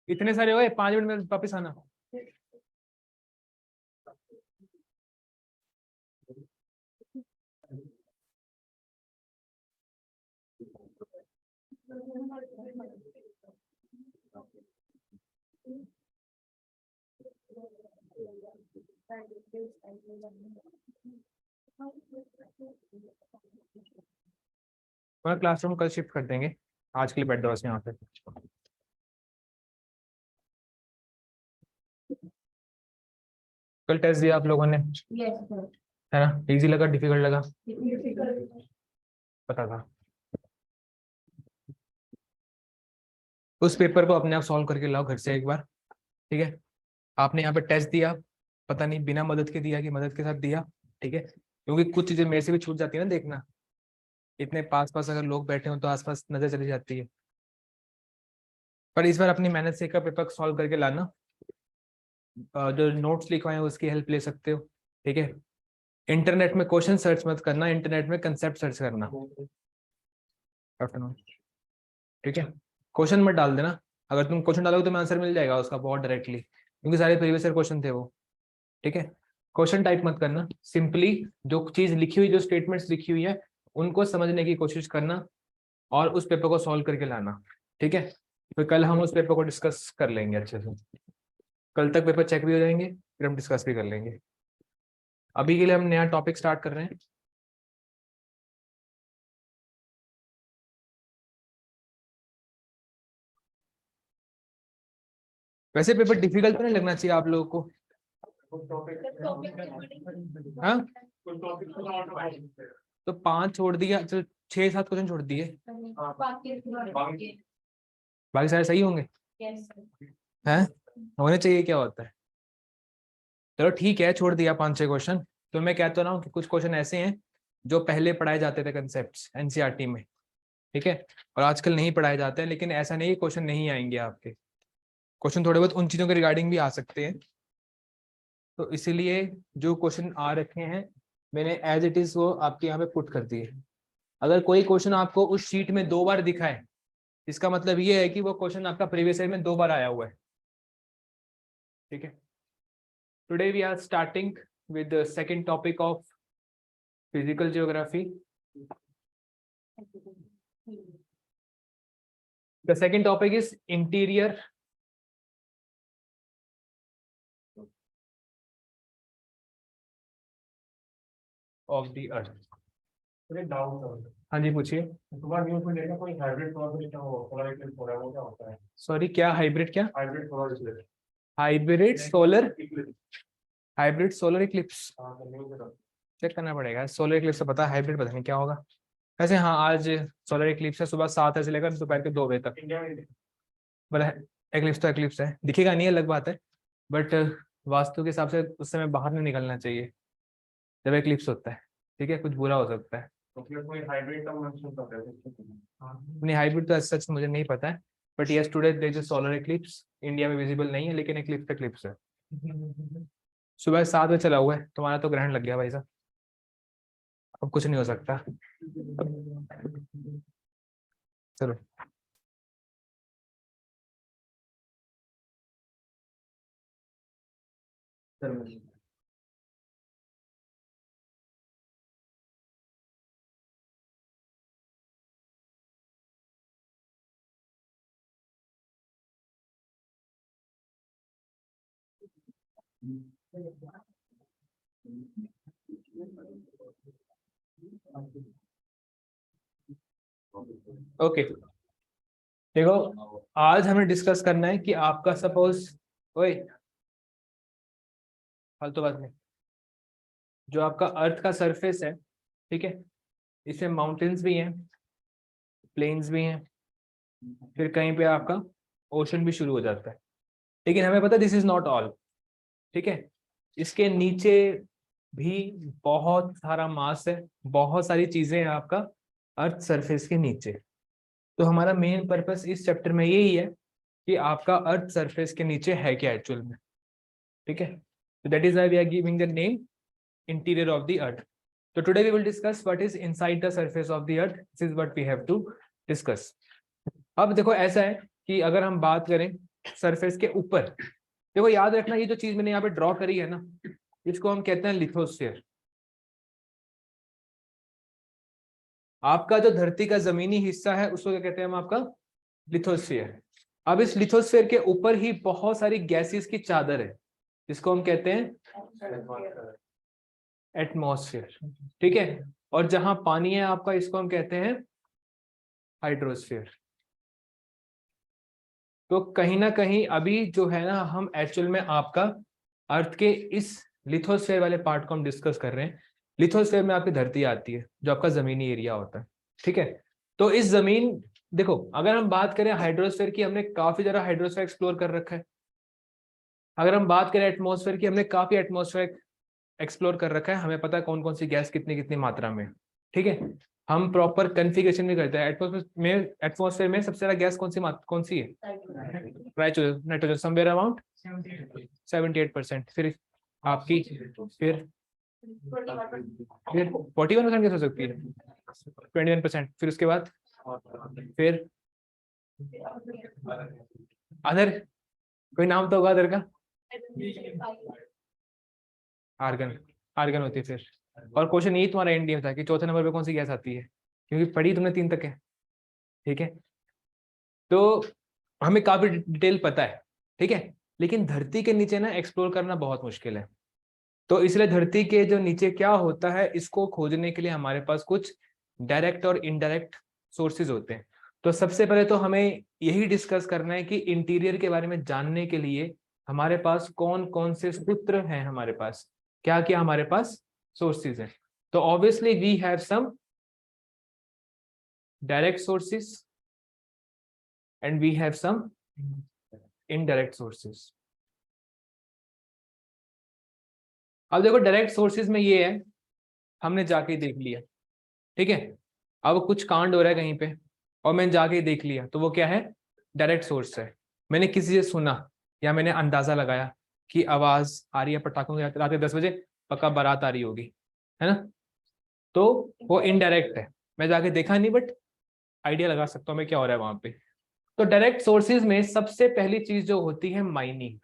इतने सारे हो गए, 5 मिनट में वापस आना। हमारा क्लासरूम कल शिफ्ट कर देंगे, आज के लिए बैठ जाओ बस यहाँ पे। कल टेस्ट दिया आप लोगों ने? है ना? इजी लगा डिफिकल्ट लगा? पता था। उस पेपर को अपने आप सॉल्व करके लाओ घर से एक बार, ठीक है? आपने यहाँ पे टेस्ट दिया, पता नहीं बिना मदद के दिया कि मदद के साथ दिया, ठीक है? क्योंकि कुछ चीजें मेरे से भी छूट जाती है ना, देखना इतने पास पास अगर लोग बैठे हो तो आसपास नजर चली जाती है। पर इस बार अपनी मेहनत से एक पेपर सॉल्व करके लाना। जो नोट्स लिखवाए हैं उसकी हेल्प ले सकते हो, ठीक है? इंटरनेट में क्वेश्चन सर्च मत करना, इंटरनेट में कंसेप्ट सर्च करना। आफ्टरनून, ठीक है? क्वेश्चन मत डाल देना, अगर तुम क्वेश्चन डालोगे तो मैं आंसर मिल जाएगा उसका बहुत डायरेक्टली, क्योंकि सारे प्रीवियस ईयर क्वेश्चन थे वो, ठीक है? क्वेश्चन टाइप मत करना, सिंपली जो चीज लिखी हुई, जो स्टेटमेंट्स लिखी हुई है उनको समझने की कोशिश करना और उस पेपर को सॉल्व करके लाना, ठीक है? फिर कल हम उस पेपर को डिस्कस कर लेंगे अच्छे से। कल तक पेपर चेक भी हो जाएंगे, फिर हम डिस्कस भी कर लेंगे। अभी के लिए हम नया टॉपिक स्टार्ट कर रहे हैं। वैसे पेपर डिफिकल्ट तो नहीं लगना चाहिए आप लोगों को? हाँ, तो 5 छोड़ दिया, चलो 6-7 क्वेश्चन छोड़ दिए, बाकी सारे सही होंगे हैं? होने चाहिए, क्या होता है? चलो ठीक है, छोड़ दिया 5-6 क्वेश्चन। तो मैं कहता रहा हूँ कि कुछ क्वेश्चन ऐसे हैं जो पहले पढ़ाए जाते थे कंसेप्ट एनसीईआरटी में, ठीक है? और आजकल नहीं पढ़ाए जाते हैं, लेकिन ऐसा नहीं क्वेश्चन नहीं आएंगे आपके, क्वेश्चन थोड़े बहुत उन चीजों के रिगार्डिंग भी आ सकते हैं। तो इसीलिए जो क्वेश्चन आ रखे हैं मैंने एज इट इज वो आपके यहाँ पे पुट कर दिए। अगर कोई क्वेश्चन आपको उस शीट में 2 बार दिखा है, इसका मतलब ये है कि वो क्वेश्चन आपका प्रीवियस ईयर में 2 बार आया हुआ है, ठीक है? Today we are starting with the second topic of physical geography. The second topic is interior of the earth. हाँ जी, पूछिए। सॉरी, क्या हाइब्रिड? क्या hybrid solar? Hybrid solar eclipse check करना पड़ेगा। सोलर इक्लिप्स तो पता है, हाइब्रिड पता नहीं क्या होगा। वैसे हाँ, आज सोलर इक्लिप्स है, सुबह 7 से लेकर दोपहर के 2 बजे तक। मतलब एक्लिप्स तो एक्लिप्स है, दिखेगा नहीं, अलग बात है, बट वास्तु के हिसाब से उस समय बाहर नहीं निकलना चाहिए जब एक्लिप्स होता है, ठीक है? कुछ बुरा हो सकता है। नहीं, हाइब्रिड तो सच मुझे नहीं पता है, but yes today there is solar eclipse. India में विजिबल नहीं है, लेकिन एक्लिप्स एक्लिप्स है। सुबह 7 बजे चला हुआ है, तुम्हारा तो ग्रहण लग गया भाई साहब, अब कुछ नहीं हो सकता। चलो, ओके, देखो आज हमें डिस्कस करना है कि आपका सपोज, ओए फालतू बात नहीं, जो आपका अर्थ का सरफेस है, ठीक है? इसमें माउंटेन्स भी हैं, प्लेन्स भी हैं, फिर कहीं पे आपका ओशन भी शुरू हो जाता है, लेकिन हमें पता है दिस इज नॉट ऑल, ठीक है? इसके नीचे भी बहुत सारा मास है, बहुत सारी चीजें हैं आपका अर्थ सरफेस के नीचे। तो हमारा मेन पर्पस इस चैप्टर में यही है कि आपका अर्थ सरफेस के नीचे है क्या एक्चुअल में, ठीक है? तो that is why we are giving the name interior of the earth. So today we will discuss what is inside the surface of the earth. This is what we have to discuss. अब देखो ऐसा है कि अगर हम बात करें surface के ऊपर, देखो याद रखना ये जो चीज मैंने यहाँ पे ड्रॉ करी है ना, इसको हम कहते हैं लिथोस्फीयर। आपका जो धरती का जमीनी हिस्सा है उसको क्या कहते हैं हम, आपका लिथोस्फीयर। अब इस लिथोस्फीयर के ऊपर ही बहुत सारी गैसेस की चादर है, जिसको हम कहते हैं एटमॉस्फेयर, ठीक है। और जहां पानी है आपका, इसको हम कहते हैं हाइड्रोस्फीयर। तो कहीं ना कहीं अभी जो है ना, हम एक्चुअल में आपका अर्थ के इस लिथोस्फीयर वाले पार्ट को हम डिस्कस कर रहे हैं। लिथोस्फीयर में आपकी धरती आती है, जो आपका जमीनी एरिया होता है, ठीक है। तो इस जमीन, देखो अगर हम बात करें हाइड्रोस्फीयर की, हमने काफी ज्यादा हाइड्रोस्फीयर एक्सप्लोर कर रखा है। अगर हम बात करें एटमॉस्फेयर की, हमने काफी एटमॉस्फेयर एक्सप्लोर कर रखा है, हमें पता है कौन कौन सी गैस कितनी कितनी मात्रा में, ठीक है। हम प्रॉपर कन्फिगरेशन भी करते हैं। एटमॉस्फेयर में सबसे ज्यादा गैस कौन सी है? Nitrogen, somewhere around 78%। फिर आपकी फिर 41% गैस हो सकती है, 21%। फिर उसके बाद फिर अदर, कोई नाम तो होगा अदर का? आर्गन, आर्गन होती है। फिर और क्वेश्चन यही तुम्हारा एंड में था कि चौथे नंबर पे कौन सी गैस आती है, क्योंकि पढ़ी तुमने 3 तक है, ठीक है। तो हमें काफी डिटेल पता है, ठीक है, लेकिन धरती के नीचे ना एक्सप्लोर करना बहुत मुश्किल है। तो इसलिए धरती के जो नीचे क्या होता है, इसको खोजने के लिए हमारे पास कुछ डायरेक्ट और इनडायरेक्ट सोर्सेज होते हैं। तो सबसे पहले तो हमें यही डिस्कस करना है कि इंटीरियर के बारे में जानने के लिए हमारे पास कौन कौन से सूत्र हैं, हमारे पास क्या क्या हमारे पास सोर्सेज हैं। तो obviously we have some direct sources and we have some indirect sources. अब देखो डायरेक्ट सोर्सेज में ये है, हमने जाके देख लिया, ठीक है। अब कुछ कांड हो रहा है कहीं पे और मैंने जाके देख लिया, तो वो क्या है? डायरेक्ट सोर्स है। मैंने किसी से सुना या मैंने अंदाजा लगाया कि आवाज आ रही है पटाखों की, रात के 10 बजे पक्का बारात आ रही होगी, है ना। तो वो इनडायरेक्ट है, मैं जाके देखा नहीं, बट आइडिया लगा सकता हूँ मैं क्या हो रहा है वहां पे। तो डायरेक्ट सोर्सेज में सबसे पहली चीज जो होती है माइनिंग,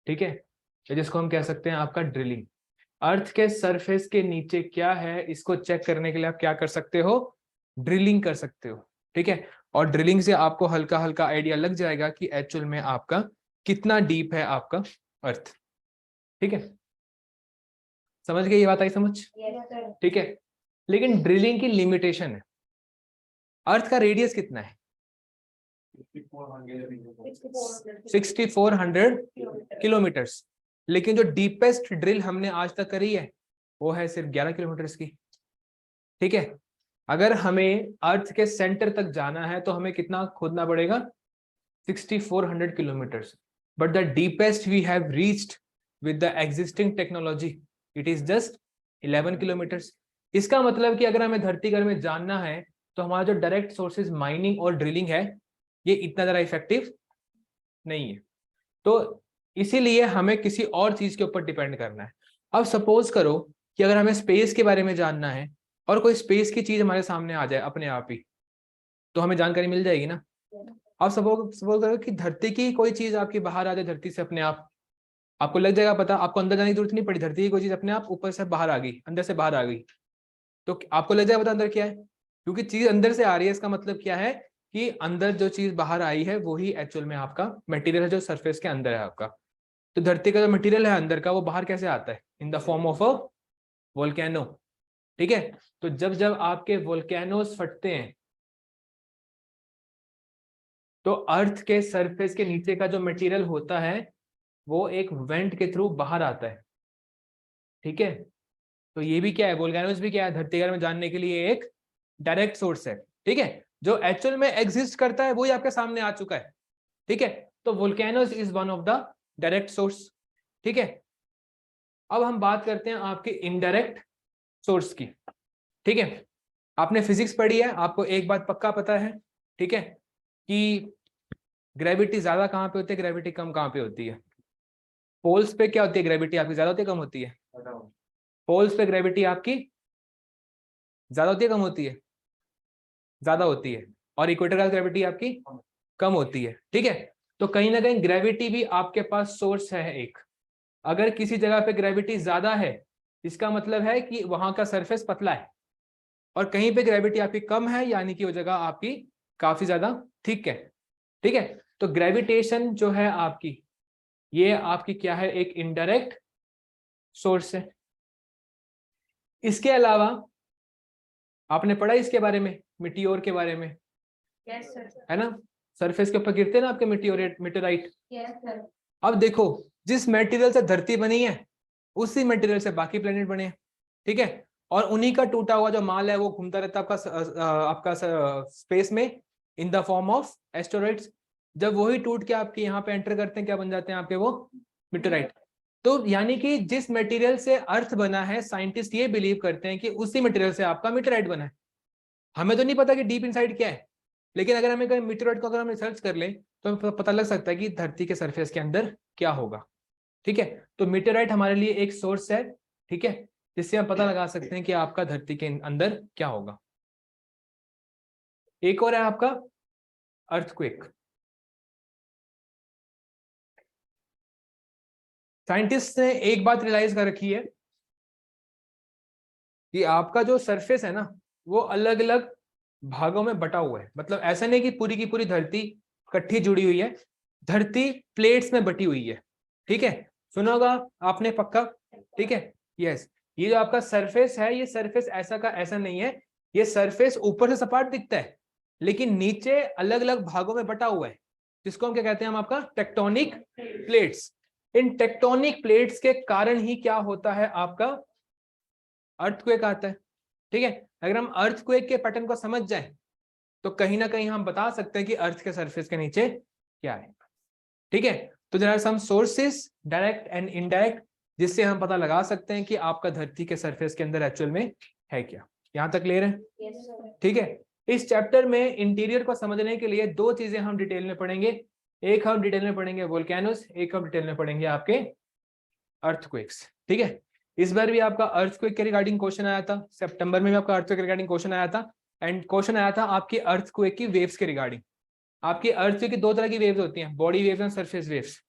ठीक है, जिसको हम कह सकते हैं आपका ड्रिलिंग। अर्थ के सरफेस के नीचे क्या है, इसको चेक करने के लिए आप क्या कर सकते हो? ड्रिलिंग कर सकते हो, ठीक है। और ड्रिलिंग से आपको हल्का हल्का आइडिया लग जाएगा कि एक्चुअल में आपका कितना डीप है आपका अर्थ, ठीक है। समझ गए? ये बात आई समझ? ठीक है। लेकिन ड्रिलिंग की लिमिटेशन है। अर्थ का रेडियस कितना है? 6400 किलोमीटर्स। लेकिन जो डीपेस्ट ड्रिल हमने आज तक करी है वो है सिर्फ 11 किलोमीटर की, ठीक है। अगर हमें अर्थ के सेंटर तक जाना है तो हमें कितना खोदना पड़ेगा? 6400 kilometres. But the deepest we have reached with the existing technology, it is just 11 kilometres. इसका मतलब कि अगर हमें धरती घर में जानना है तो हमारा जो डायरेक्ट सोर्सेज माइनिंग और ड्रिलिंग है, ये इतना ज़्यादा इफेक्टिव नहीं है। तो इसीलिए हमें किसी और चीज के ऊपर डिपेंड करना है। अब सपोज करो कि अगर हमें स्पेस के बारे में जानना है और कोई स्पेस की चीज हमारे सामने आ जाए अपने आप ही, तो हमें जानकारी मिल जाएगी ना। अब सपोज करो कि धरती की कोई चीज आपकी बाहर आ जाए धरती से अपने आप, आपको लग जाएगा पता, आपको अंदर जाने की जरूरत नहीं पड़ी, धरती की कोई चीज अपने आप ऊपर से बाहर आ गई, अंदर से बाहर आ गई, तो आपको लग जाएगा पता अंदर क्या है, क्योंकि चीज अंदर से आ रही है। इसका मतलब क्या है कि अंदर जो चीज बाहर आई है वो ही एक्चुअल में आपका मटेरियल है जो सरफेस के अंदर है आपका। तो धरती का जो मटेरियल है अंदर का, वो बाहर कैसे आता है? In the form of a volcano, ठीक है। तो जब जब आपके वोल्केनोस फटते हैं तो अर्थ के सरफेस के नीचे का जो मटेरियल होता है वो एक वेंट के थ्रू बाहर आता है, ठीक है। तो ये भी क्या है? वोल्केनोस भी क्या है? धरती में जानने के लिए एक डायरेक्ट सोर्स है, ठीक है। जो एक्चुअल में एग्जिस्ट करता है वही आपके सामने आ चुका है, ठीक है। तो volcanoes is one of the direct source, ठीक है। अब हम बात करते हैं आपके इनडायरेक्ट सोर्स की, ठीक है। आपने फिजिक्स पढ़ी है, आपको एक बात पक्का पता है, ठीक है, कि ग्रेविटी ज्यादा कहां पे होती है, ग्रेविटी कम कहां पे होती है? पोल्स पे क्या होती है ग्रेविटी आपकी, ज्यादा होती है कम होती है? पोल्स पे ग्रेविटी आपकी ज्यादा होती है कम होती है? ज्यादा होती है। और इक्वेटर का ग्रेविटी आपकी कम होती है। ठीक है, तो कहीं ना कहीं ग्रेविटी भी आपके पास सोर्स है एक। अगर किसी जगह पे ग्रेविटी ज्यादा है, इसका मतलब है कि वहां का सरफेस पतला है, और कहीं पे ग्रेविटी आपकी कम है, यानी कि वो जगह आपकी काफी ज्यादा थिक है। ठीक है, तो ग्रेविटेशन जो है आपकी, ये आपकी क्या है, एक इनडायरेक्ट सोर्स है। इसके अलावा आपने पढ़ा इसके बारे में, मिटियोर के बारे में? Yes sir. है ना, सरफेस के ऊपर गिरते हैं ना आपके मिटियोरेट, मिटेराइट। Yes sir. अब देखो, जिस मटेरियल से धरती बनी है, उसी मटेरियल से बाकी प्लेनेट बने हैं। ठीक है, और उन्हीं का टूटा हुआ जो माल है वो घूमता रहता है आपका स्पेस में, in the form of asteroids. जब वही टूट के आपके यहाँ पे एंटर करते हैं, क्या बन जाते हैं आपके वो, मिटेराइट। तो यानी कि जिस मटेरियल से अर्थ बना है, साइंटिस्ट ये बिलीव करते हैं कि उसी मटेरियल से आपका मिटेराइट बना है। हमें तो नहीं पता कि डीप इनसाइड क्या है, लेकिन अगर हमें मीटरऑइड को अगर हम रिसर्च कर लें तो हमें पता लग सकता है कि धरती के सरफेस के अंदर क्या होगा। ठीक है, तो मीटरऑइड हमारे लिए एक सोर्स है। ठीक है, जिससे हम पता लगा सकते हैं कि आपका धरती के अंदर क्या होगा। एक और है आपका अर्थक्वेक। साइंटिस्ट ने एक बात रियलाइज कर रखी है कि आपका जो सरफेस है ना, वो अलग अलग भागों में बटा हुआ है। मतलब ऐसा नहीं कि पूरी की पूरी धरती इकट्ठी जुड़ी हुई है, धरती प्लेट्स में बटी हुई है। ठीक है, सुना होगा आपने पक्का। ठीक है, यस, ये जो आपका सरफेस है, ये सरफेस ऐसा का ऐसा नहीं है। ये सरफेस ऊपर से सपाट दिखता है, लेकिन नीचे अलग अलग भागों में बटा हुआ है, जिसको हम क्या कहते हैं, हम आपका टेक्टोनिक प्लेट्स। इन टेक्टोनिक प्लेट्स के कारण ही क्या होता है, आपका अर्थक्वेक आता है। ठीक है, अगर हम अर्थक्वेक के पैटर्न को समझ जाए तो कहीं ना कहीं हम बता सकते हैं कि अर्थ के सरफेस के नीचे क्या है। ठीक है, तो there are some sources direct and indirect, जिससे हम पता लगा सकते हैं कि आपका धरती के सरफेस के अंदर एक्चुअल में है क्या। यहां तक क्लियर है? yes, ठीक है, इस चैप्टर में इंटीरियर को समझने के लिए दो चीजें हम डिटेल में पढ़ेंगे। एक हम डिटेल में पढ़ेंगे वोल्केनोस, एक हम डिटेल में पढ़ेंगे आपके अर्थक्वेक्स। ठीक है, इस बार भी आपका अर्थक्वेक के रिगार्डिंग क्वेश्चन आया था, सितंबर में भी आपका अर्थक्वेक रिगार्डिंग क्वेश्चन आया था। एंड क्वेश्चन आया था आपकी अर्थक्वेक की वेव्स के रिगार्डिंग। आपकी अर्थक्वेक की दो तरह की वेव्स होती हैं, body waves and surface waves.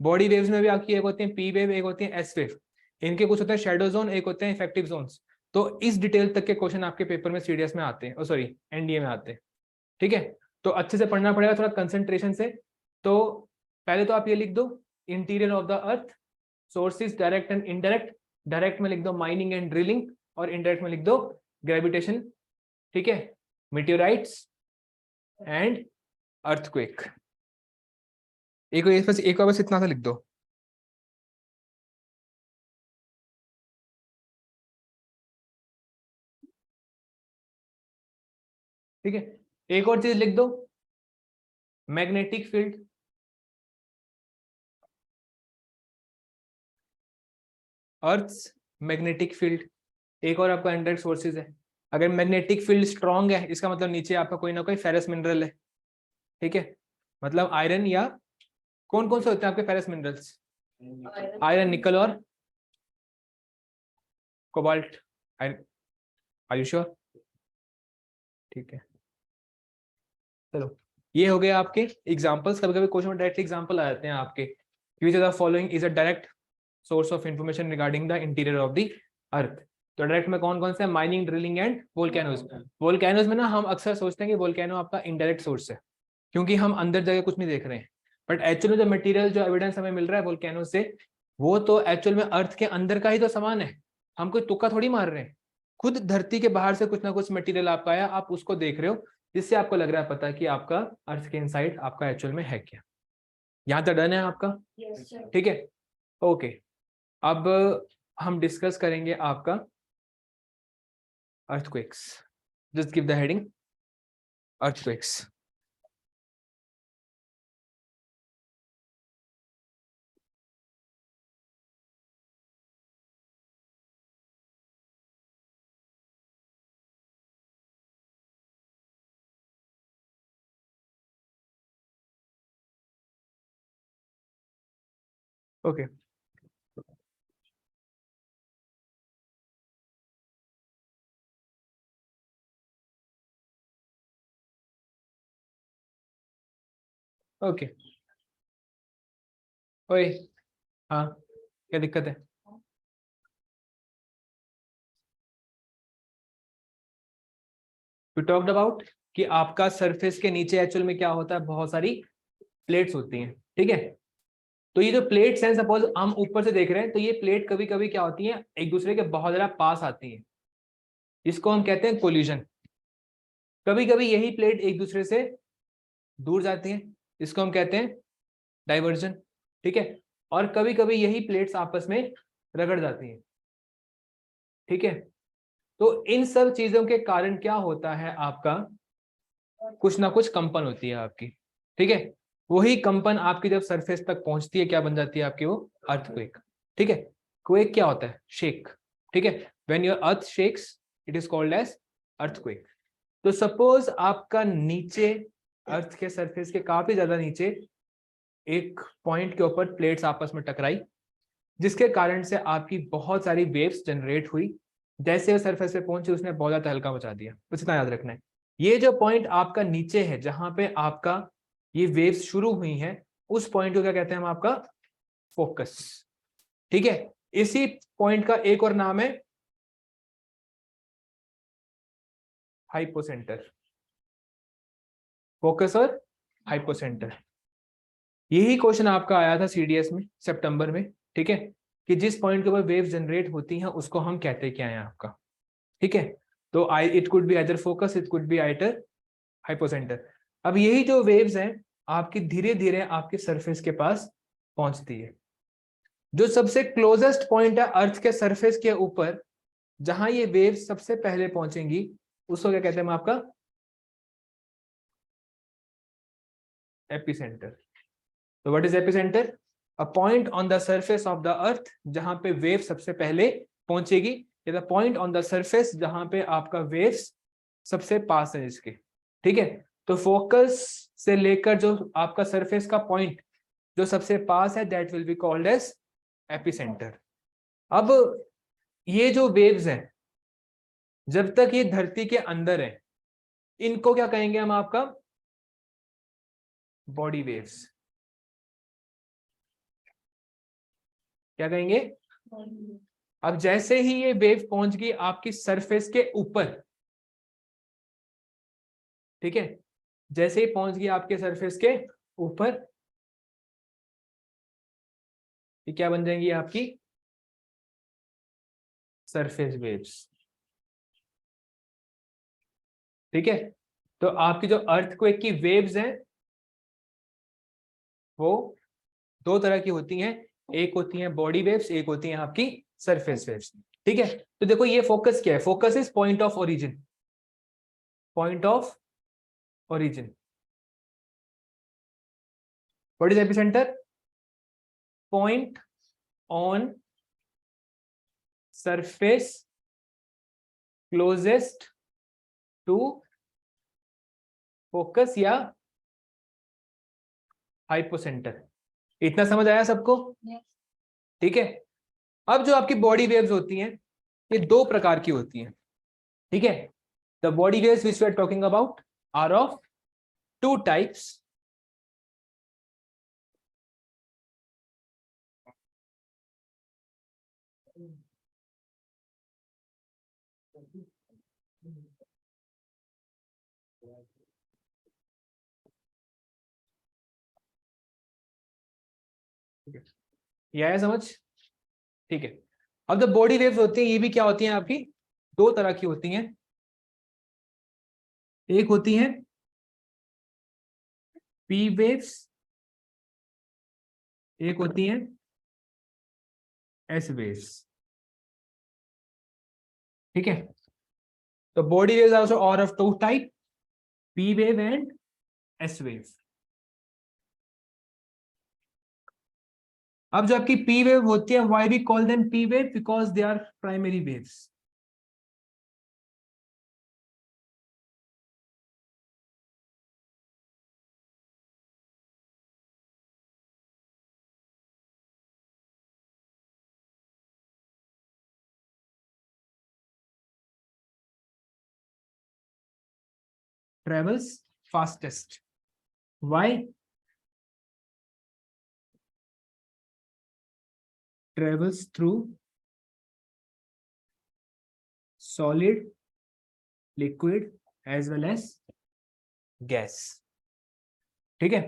Body waves में भी आपकी एक होती है पी वेव, एक होती है एस वेव। इनके कुछ होते हैं शेडो जोन, एक होते हैं इफेक्टिव जोन्स। तो इस डिटेल तक के क्वेश्चन आपके पेपर में सीडीएस में आते हैं, सॉरी एनडीए में आते हैं। ठीक है, तो अच्छे से पढ़ना पड़ेगा, थोड़ा कंसंट्रेशन से। तो पहले तो आप ये लिख दो, interior of the earth, sources direct and indirect. Direct में लिख दो माइनिंग एंड ड्रिलिंग, और इनडायरेक्ट में लिख दो ग्रेविटेशन। ठीक है, मीटियोराइट्स एंड अर्थक्वेक। एक बार बस इतना सा लिख दो। ठीक है, एक और चीज लिख दो, magnetic field. Earth magnetic field एक और आपका इनडायरेक्ट सोर्सेज है। अगर मैग्नेटिक फील्ड स्ट्रांग है, इसका मतलब नीचे आपका कोई ना कोई फेरस मिनरल है। ठीक है, मतलब आयरन, या कौन कौन से होते हैं आपके फेरस मिनरल्स? आयरन, निकल और कोबाल्ट। Are you sure? ठीक है, चलो, ये हो गए आपके एग्जांपल्स। कभी कभी क्वेश्चन में डायरेक्ट एग्जांपल आ जाते हैं आपके, which of the following is a direct source of information regarding the interior of the अर्थ। तो डायरेक्ट में कौन कौन से? Mining, drilling and volcanoes. Volcanoes में ना हम अक्सर सोचते हैं कि वोल्केनो आपका इनडायरेक्ट सोर्स है, क्योंकि हम अंदर जगह कुछ नहीं देख रहे हैं। बट एक्चुअली जो मटेरियल, जो एविडेंस हमें मिल रहा है वोल्केनो से, वो तो एक्चुअल में अर्थ के अंदर का ही तो सामान है। हम कोई तुक्का थोड़ी मार रहे हैं, खुद धरती के बाहर से कुछ ना कुछ मटेरियल आपका आया, आप उसको देख रहे हो, जिससे आपको लग रहा है पता कि आपका अर्थ के इनसाइड आपका एक्चुअल में है क्या। यहाँ तक डन है आपका? ठीक है, ओके। अब हम डिस्कस करेंगे आपका earthquakes. Just give the heading earthquakes. Okay, okay. ओए, हाँ, क्या दिक्कत है? वी टॉक्ड अबाउट कि आपका सरफेस के नीचे एक्चुअल में क्या होता है, बहुत सारी प्लेट्स होती हैं, ठीक है। तो ये जो प्लेट्स हैं, सपोज हम ऊपर से देख रहे हैं, तो ये प्लेट कभी कभी क्या होती हैं, एक दूसरे के बहुत ज्यादा पास आती हैं, इसको हम कहते हैं कोलिजन। कभी कभी यही प्लेट एक दूसरे से दूर जाती हैं, इसको हम कहते हैं डाइवर्जन, ठीक है। और कभी कभी यही प्लेट्स आपस में रगड़ जाती हैं, ठीक है। तो इन सब चीजों के कारण क्या होता है, आपका कुछ ना कुछ कंपन होती है आपकी, ठीक है। वही कंपन आपकी जब सरफेस तक पहुंचती है, क्या बन जाती है आपकी, वो अर्थक्वेक, ठीक है। क्वेक क्या होता है, शेक, ठीक है। When your earth shakes it is called as earthquake. तो सपोज आपका नीचे अर्थ के सरफेस के काफी ज्यादा नीचे एक पॉइंट के ऊपर प्लेट्स आपस में टकराई, जिसके कारण से आपकी बहुत सारी वेव्स जनरेट हुई। जैसे वो सरफेस पे पहुंची, उसने बहुत ज्यादा तहलका मचा दिया। बस इतना याद रखना है। ये जो पॉइंट आपका नीचे है, जहां पे आपका ये वेव्स शुरू हुई हैं, उस पॉइंट को क्या कहते हैं हम, आपका फोकस, ठीक है। इसी पॉइंट का एक और नाम है हाइपोसेंटर। फोकस और हाइपोसेंटर, यही क्वेश्चन आपका आया था सीडीएस में सितंबर में, ठीक है। कि जिस पॉइंट के ऊपर वेव जनरेट होती हैं, उसको हम कहते क्या है आपका, ठीक है। तो I it could be either focus, it could be either hypocentre. अब यही जो वेव्स हैं, आपकी धीरे धीरे आपके सरफेस के पास पहुंचती है। जो सबसे क्लोजेस्ट पॉइंट है अर्थ के सरफेस के ऊपर, जहां ये वेव सबसे पहले पहुंचेंगी, उसको क्या कहते हैं हम, आपका एपिसेंटर। तो what is epicentre? A point on the surface of the अर्थ जहां पे वेव सबसे पहले पहुंचेगी, या the point on the surface जहां पे आपका वेव्स सबसे पास है इसके, ठीक है। तो फोकस से लेकर जो आपका सरफेस का पॉइंट जो सबसे पास है, that will be called as epicentre. अब ये जो वेव्स हैं, जब तक ये धरती के अंदर है, इनको क्या कहेंगे हम, आपका बॉडी वेव्स। क्या कहेंगे? अब जैसे ही ये वेव पहुंच गई आपकी सरफेस के ऊपर, ठीक है, जैसे ही पहुंच गई आपके सरफेस के ऊपर, ये क्या बन जाएंगी, आपकी सरफेस वेव्स, ठीक है। तो आपकी जो अर्थक्वेक की वेव्स हैं, वो दो तरह की होती हैं। एक होती हैं बॉडी वेव्स, एक होती हैं आपकी सरफेस वेव्स, ठीक है। तो देखो ये फोकस क्या है, focus is point of origin, point of origin. What is epicentre? Point on surface closest to focus या हाइपोसेंटर। इतना समझ आया सबको? ठीक है। अब जो आपकी बॉडी वेव्स होती हैं, ये दो प्रकार की होती हैं, ठीक है। The body waves which we are talking about are of two types. ये आया समझ? ठीक है। अब द बॉडी वेव्स होती हैं, ये भी क्या होती हैं आपकी, दो तरह की होती हैं। एक होती हैं पी वेव्स, एक होती हैं एस वेव्स, ठीक है। तो body waves are also are of two type, P wave and S wave. अब जो आपकी पी वेव होती है, why we call them P wave, because they are primary waves. Travels fastest. Why? travels through solid, liquid as well as gas. ठीक है,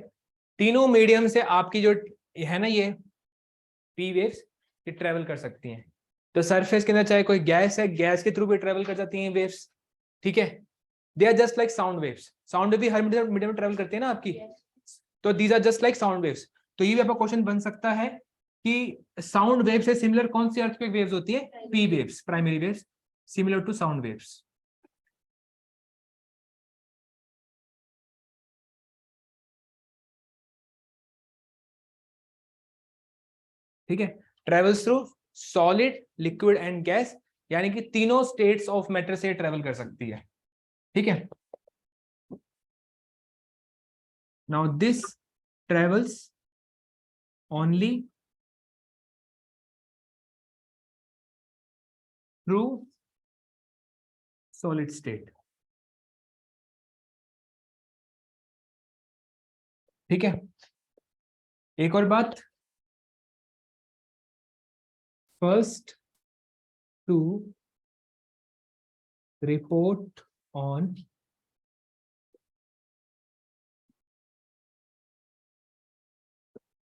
तीनों medium से आपकी जो है ना ये पी वेव्स ये ट्रेवल कर सकती हैं। तो सरफेस के अंदर चाहे कोई गैस है, गैस के थ्रू भी ट्रेवल कर जाती हैं वेव्स। ठीक है, they are just like sound waves. Sound wave भी हर मीडियम में ट्रेवल करती है ना आपकी, तो these are just like sound waves. तो ये भी आपका क्वेश्चन बन सकता है कि साउंड वेव से सिमिलर कौन सी अर्थक्वेक वेव्स होती है? P waves, primary waves similar to sound waves. ठीक है, travels through solid, liquid and gas, यानी कि तीनों स्टेट्स ऑफ मैटर से ट्रेवल कर सकती है। ठीक है, now this travels only through solid state. ठीक है, एक और बात, first to report on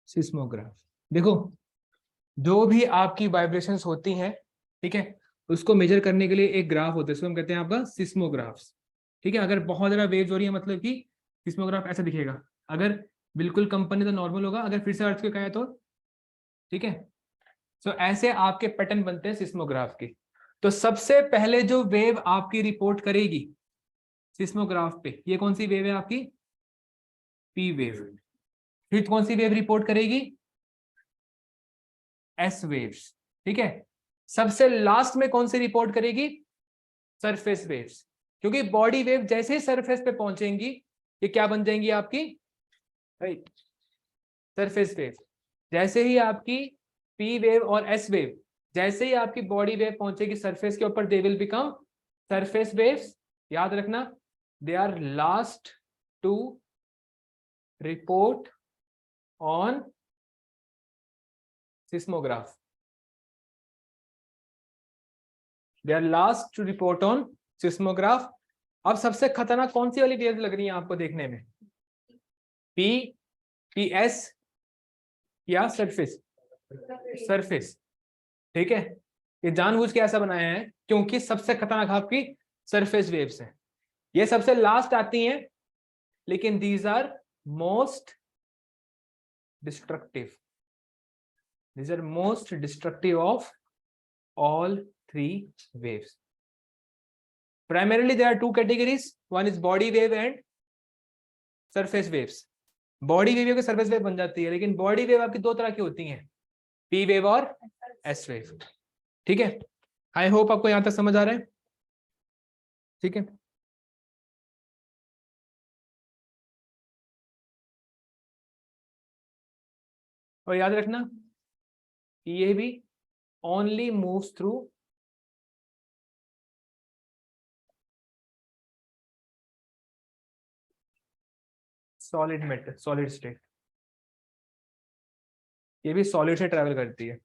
seismograph. देखो, जो भी आपकी वाइब्रेशंस होती हैं, ठीक है, उसको मेजर करने के लिए एक ग्राफ होता है, इसको हम कहते हैं आपका सिस्मोग्राफ्स। ठीक है, अगर बहुत ज्यादा वेव्स हो रही है मतलब कि सिस्मोग्राफ ऐसा दिखेगा, अगर बिल्कुल कंपन है तो नॉर्मल होगा, अगर फिर से अर्थक्वेक आया तो। ठीक है, सो ऐसे आपके पैटर्न बनते हैं सिस्मोग्राफ के। तो सबसे पहले जो वेव आपकी रिपोर्ट करेगी सिस्मोग्राफ पे, ये कौन सी वेव है आपकी? P wave. फिर कौन सी वेव रिपोर्ट करेगी? S waves. ठीक है, सबसे लास्ट में कौन सी रिपोर्ट करेगी? Surface waves. क्योंकि बॉडी वेव जैसे ही सरफेस पे पहुंचेंगी ये क्या बन जाएंगी आपकी? Surface wave. जैसे ही आपकी पी वेव और एस वेव, जैसे ही आपकी बॉडी वेव पहुंचेगी सरफेस के ऊपर, they will become surface waves. याद रखना, they are last to report on seismograph. They are last to report on seismograph. अब सबसे खतरनाक कौन सी वाली वेव लग रही है आपको देखने में? पी, पी एस या सरफेस? सरफेस। ठीक है, ये जानबूझ के ऐसा बनाया है क्योंकि सबसे खतरनाक आपकी सरफेस वेव्स हैं। ये सबसे लास्ट आती हैं, लेकिन these are most destructive. These are most destructive of all three waves. Primarily there are two categories, one is body wave and surface waves. Body wave के सरफेस वेव बन जाती है, लेकिन बॉडी वेव आपकी दो तरह की होती हैं, पी वेव और एस वेव। ठीक है, आई होप आपको यहां तक समझ आ रहा है। ठीक है, और याद रखना ये भी only moves through solid matter, solid state. ये भी सॉलिड से ट्रेवल करती है।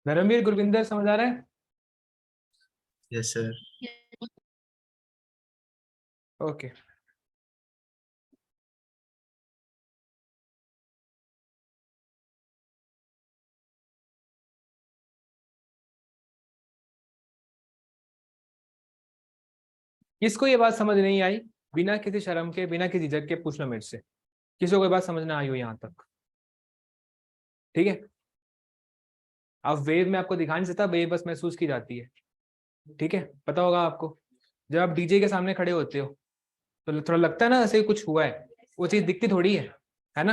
धर्मवीर, गुरविंदर, समझ आ रहा है? Yes sir. ओके, किसको ये बात समझ नहीं आई? बिना किसी शर्म के, बिना किसी झिझक के पूछ लो मेरे से, किसी को ये बात समझ ना आई हो यहाँ तक? ठीक है, अब वेव में आपको दिखा नहीं सकता, वेव बस महसूस की जाती है। ठीक है, पता होगा आपको, जब आप डीजे के सामने खड़े होते हो तो थोड़ा लगता है ना ऐसे कुछ हुआ है, वो चीज दिखती थोड़ी है ना?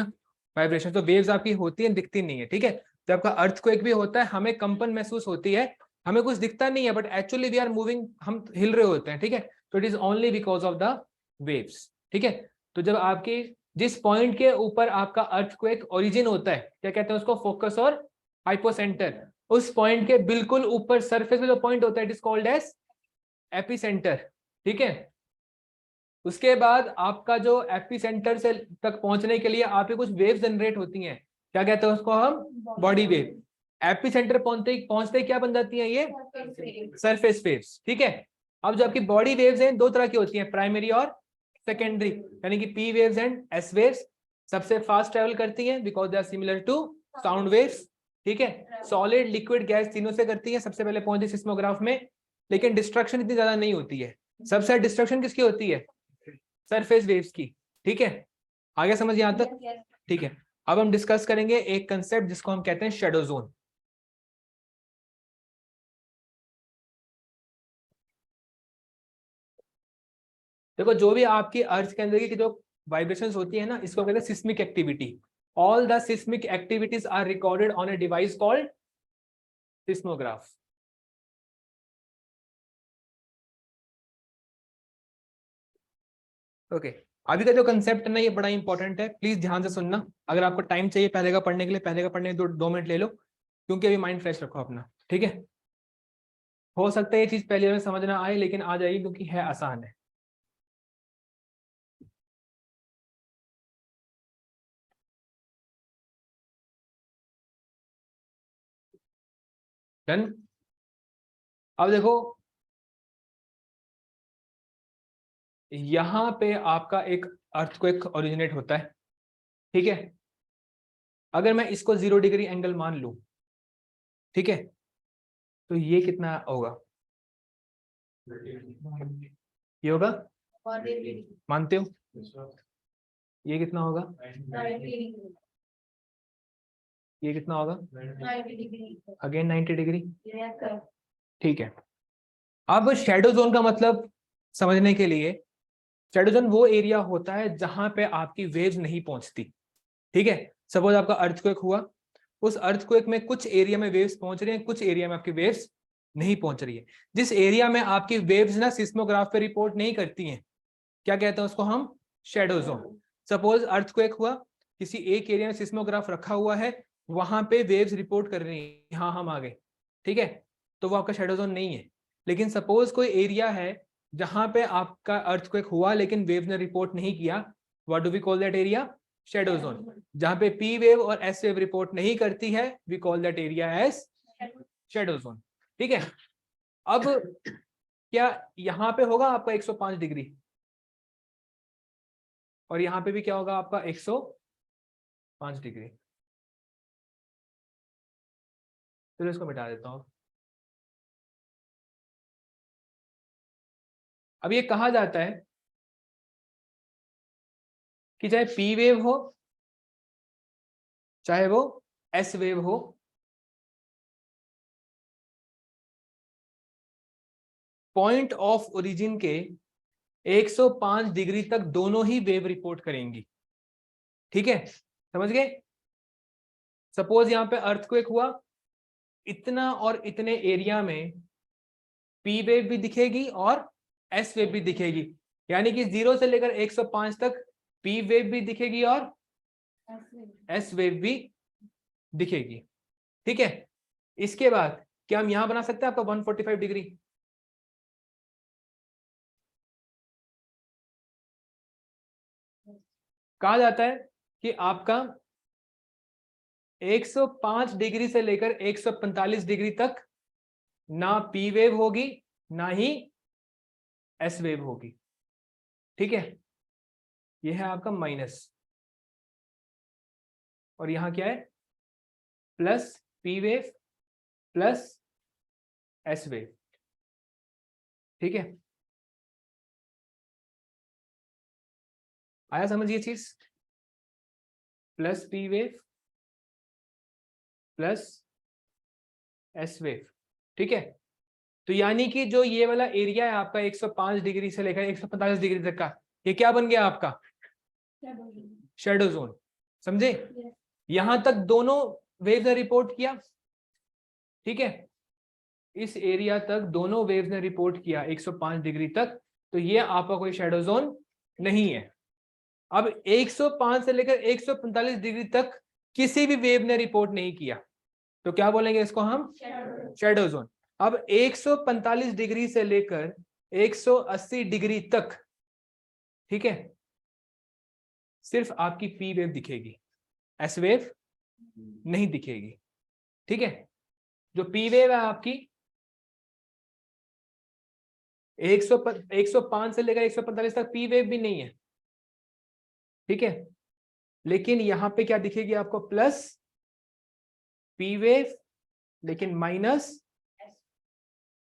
वाइब्रेशन तो वेव्स आपकी होती है, दिखती नहीं है। ठीक है, जब आपका अर्थक्वेक भी होता है, हमें कंपन महसूस होती है, हमें कुछ दिखता नहीं है, but actually we are moving, हम हिल रहे होते हैं। ठीक है, तो it is only because of the waves. ठीक है, तो जब आपकी जिस पॉइंट के ऊपर आपका अर्थक्वेक ओरिजिन होता है, क्या कहते हैं उसको, फोकस और हाइपोसेंटर, उस पॉइंट के बिल्कुल ऊपर सरफेस में जो पॉइंट होता है it is called as epicenter. ठीक है, उसके बाद आपका जो एपिसेंटर से तक पहुंचने के लिए आपके कुछ वेव जनरेट होती हैं, क्या कहते हैं उसको हम, बॉडी वेव। एपिसेंटर पहुंचते ही क्या बन जाती है, ये सरफेस वेव्स। ठीक है, अब जो आपकी बॉडी वेव्स हैं दो तरह की होती हैं, प्राइमरी और सेकेंडरी, यानी कि P waves and S waves. सबसे फास्ट ट्रेवल करती हैं because they are similar to sound waves. ठीक है, सॉलिड लिक्विड गैस तीनों से करती है, सबसे पहले पहुंचती है सिस्मोग्राफ में, लेकिन डिस्ट्रक्शन इतनी ज्यादा नहीं होती है। सबसे डिस्ट्रक्शन किसकी होती है, सरफेस वेव्स की। ठीक है, आगे समझ यहाँ तक। ठीक है, अब हम डिस्कस करेंगे एक कंसेप्ट जिसको हम कहते हैं शैडो जोन। देखो, जो भी आपकी अर्थ के अंदर की जो वाइब्रेशंस होती है ना, इसको कहते हैं seismic activity. All the seismic activities are recorded on a device called seismograph. Okay, अभी का जो कंसेप्ट है ना ये बड़ा इंपॉर्टेंट है, प्लीज ध्यान से सुनना। अगर आपको टाइम चाहिए पहले का पढ़ने के लिए, पहले का पढ़ने के 2 मिनट ले लो, क्योंकि अभी माइंड फ्रेश रखो अपना। ठीक है, हो सकता है ये चीज पहले में समझ ना आए, लेकिन आ जाएगी क्योंकि है आसान है। डन। अब देखो, यहां पे आपका एक अर्थक्वेक ओरिजिनेट होता है। ठीक है, अगर मैं इसको 0 डिग्री एंगल मान लूं, ठीक है, तो ये कितना होगा, ये होगा, मानते हो, ये कितना होगा, ये कितना होगा, अगेन 90 डिग्री। ठीक है, अब शेडो जोन का मतलब समझने के लिए, शेडो जोन वो एरिया होता है जहां पे आपकी वेव्स नहीं पहुंचती। ठीक है, सपोज आपका अर्थक्वेक हुआ, उस अर्थक्वेक में कुछ एरिया में वेव्स पहुंच रही हैं, कुछ एरिया में आपकी वेव्स नहीं पहुंच रही है। जिस एरिया में आपकी वेव्स ना सिस्मोग्राफ पे रिपोर्ट नहीं करती हैं, क्या कहते हैं उसको हम, शेडो जोन। सपोज अर्थक्वेक हुआ, किसी एक एरिया में सिस्मोग्राफ रखा हुआ है, वहां पे वेव्स रिपोर्ट कर रही है, हाँ हम आ गए, ठीक है, तो वो आपका शेडो जोन नहीं है। लेकिन सपोज कोई एरिया है जहां पे आपका अर्थक्वेक हुआ लेकिन वेव ने रिपोर्ट नहीं किया, what do we call that area, shadow zone. जहां पे पी वेव और एस वेव रिपोर्ट नहीं करती है, we call that area as shadow zone. ठीक है, अब क्या यहां पे होगा आपका 105 डिग्री, और यहां पे भी क्या होगा आपका 105 डिग्री। चलो इसको मिटा देता हूं। अब ये कहा जाता है कि चाहे पी वेव हो चाहे वो एस वेव हो, पॉइंट ऑफ ओरिजिन के 105 डिग्री तक दोनों ही वेव रिपोर्ट करेंगी। ठीक है, समझ गए। सपोज यहां पे अर्थक्वेक हुआ, इतना और इतने एरिया में पी वेव भी दिखेगी और एस वेव भी दिखेगी, यानी कि 0 से लेकर 105 तक पी वेव भी दिखेगी और एस वेव भी दिखेगी। ठीक है, इसके बाद क्या हम यहां बना सकते हैं आपका 145 डिग्री, कहा जाता है कि आपका 105 डिग्री से लेकर 145 डिग्री तक ना पी वेव होगी ना ही एस वेव होगी। ठीक है, यह है आपका माइनस, और यहां क्या है, plus P wave plus S wave. ठीक है, आया समझ ये चीज, plus P wave plus S wave. ठीक है, तो यानी कि जो ये वाला एरिया है आपका 105 डिग्री से लेकर 145 डिग्री तक का, ये क्या बन गया आपका, शेडो जोन। समझे, यहां तक दोनों वेव्स ने रिपोर्ट किया। ठीक है, इस एरिया तक दोनों वेव्स ने रिपोर्ट किया 105 डिग्री तक, तो ये आपका कोई शेडो जोन नहीं है। अब 105 से लेकर 145 डिग्री तक किसी भी वेव ने रिपोर्ट नहीं किया, तो क्या बोलेंगे इसको हम? Shadow zone. अब 145 डिग्री से लेकर 180 डिग्री तक, ठीक है, सिर्फ आपकी पी वेव दिखेगी, एस वेव नहीं दिखेगी, ठीक है। जो पी वेव है आपकी 105 से लेकर 145 तक पी वेव भी नहीं है, ठीक है, लेकिन यहां पे क्या दिखेगी आपको? प्लस पी वेव, लेकिन माइनस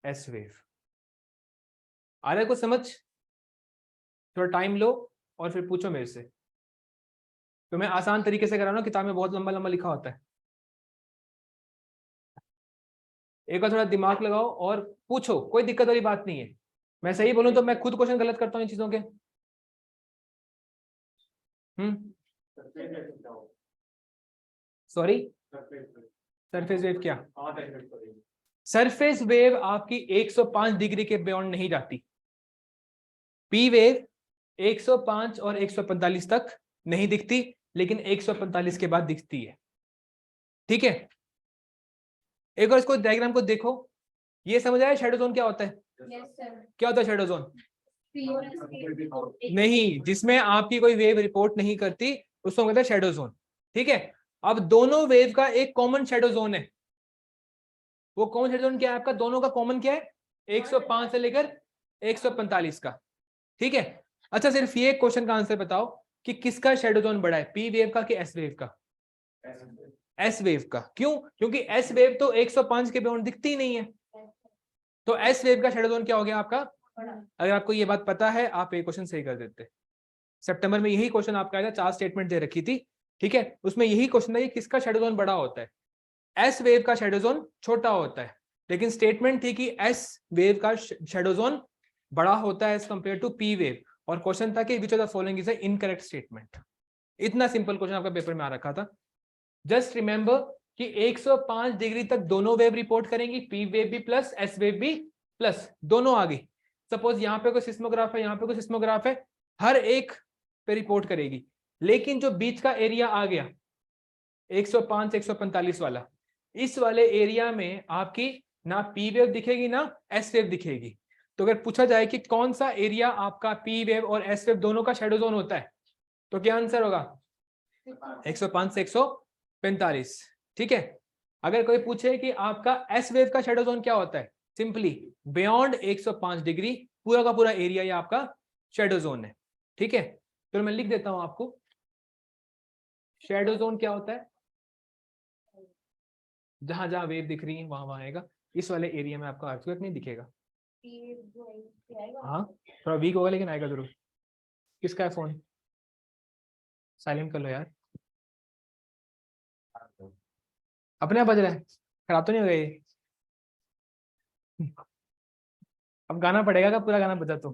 एस वेव। आ रहा है कुछ समझ? थोड़ा टाइम लो और फिर पूछो मेरे से। तो मैं आसान तरीके से करा रहा हूं, किताब में बहुत लंबा लंबा लिखा होता है। एक बार थोड़ा दिमाग लगाओ और पूछो, कोई दिक्कत वाली बात नहीं है। मैं सही बोलूं तो मैं खुद क्वेश्चन गलत करता हूं इन चीजों के। सॉरी, सरफेस वेव क्या? सरफेस वेव आपकी 105 डिग्री के बियॉन्ड नहीं जाती। पी वेव 105 और 145 तक नहीं दिखती, लेकिन 145 के बाद दिखती है, ठीक है। एक और इसको डायग्राम को देखो, ये समझ आया शैडो जोन क्या होता है? क्या होता है शैडो जोन? नहीं, जिसमें आपकी कोई वेव रिपोर्ट नहीं करती उसको कहते हैं शैडो जोन, ठीक है। अब दोनों वेव का एक कॉमन शैडो जोन है। वो कॉमन शैडो जोन क्या है आपका? दोनों का कॉमन क्या है? 105 से लेकर 145 का, ठीक है। अच्छा, सिर्फ ये क्वेश्चन का आंसर बताओ कि किसका शैडो जोन बड़ा है, पी वेव का कि एस वेव का? एस वेव का। क्यों? क्योंकि एस वेव तो 105 के बियॉन्ड दिखती ही नहीं है, तो एस वेव का शैडो जोन क्या हो गया आपका? अगर आपको ये बात पता है, आप ये क्वेश्चन सही कर देते। सितंबर में यही क्वेश्चन आपका आया था, 4 स्टेटमेंट दे रखी थी, ठीक है, उसमें यही क्वेश्चन था कि किसका शैडो जोन बड़ा होता है। एस वेव का शैडो जोन छोटा होता है, लेकिन स्टेटमेंट थी कि एस वेव का शैडो जोन बड़ा होता है as compare to P wave, और क्वेश्चन था कि which of the following is a incorrect statement. इतना सिंपल क्वेश्चन आपका पेपर में आ रखा था। जस्ट रिमेंबर कि 105 डिग्री तक दोनों वेव रिपोर्ट करेंगी, पी वेव भी प्लस एस वेव भी प्लस, दोनों आ गई। सपोज यहाँ पे कोई सिस्मोग्राफ है, यहाँ पे कोई सिस्मोग्राफ है, हर एक पे रिपोर्ट करेगी, लेकिन जो बीच का एरिया आ गया 105 145 वाला, इस वाले एरिया में आपकी ना पी वेव दिखेगी ना एस वेव दिखेगी। तो अगर पूछा जाए कि कौन सा एरिया आपका पी वेव और एस वेव दोनों का शैडो जोन होता है, तो क्या आंसर होगा? 105 से 145, ठीक है। अगर कोई पूछे कि आपका एस वेव का शैडो जोन क्या होता है, सिंपली बियॉन्ड 105 डिग्री पूरा का पूरा एरिया ये आपका शैडो जोन है, ठीक है। तो मैं लिख देता हूं आपको, शैडो जोन क्या होता है? जहां जहां वेव दिख रही है वहां वहां आएगा, इस वाले एरिया में आपका अर्थक्वेक नहीं दिखेगा। हाँ, थोड़ा वीक होगा लेकिन आएगा जरूर। किसका है फोन? साइलेंट कर लो यार, अपने आप बज रहा है, खराब तो नहीं हो गई? अब गाना पड़ेगा का पूरा गाना बजा तो।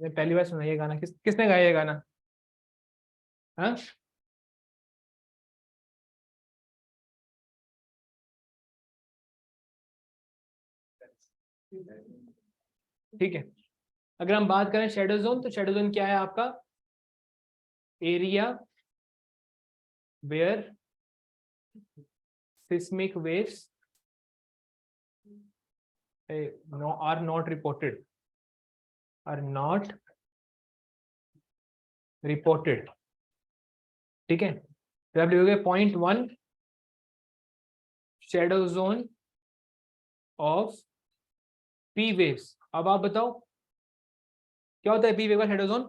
मैं पहली बार सुना ये गाना, किसने गाया ये गाना? हाँ, ठीक है। अगर हम बात करें शैडो जोन, तो शैडो जोन क्या है आपका? Area where seismic waves are not reported, ठीक है। तो आप लिखोगे .1 shadow zone of P waves. अब आप बताओ क्या होता है पी वेव का shadow zone?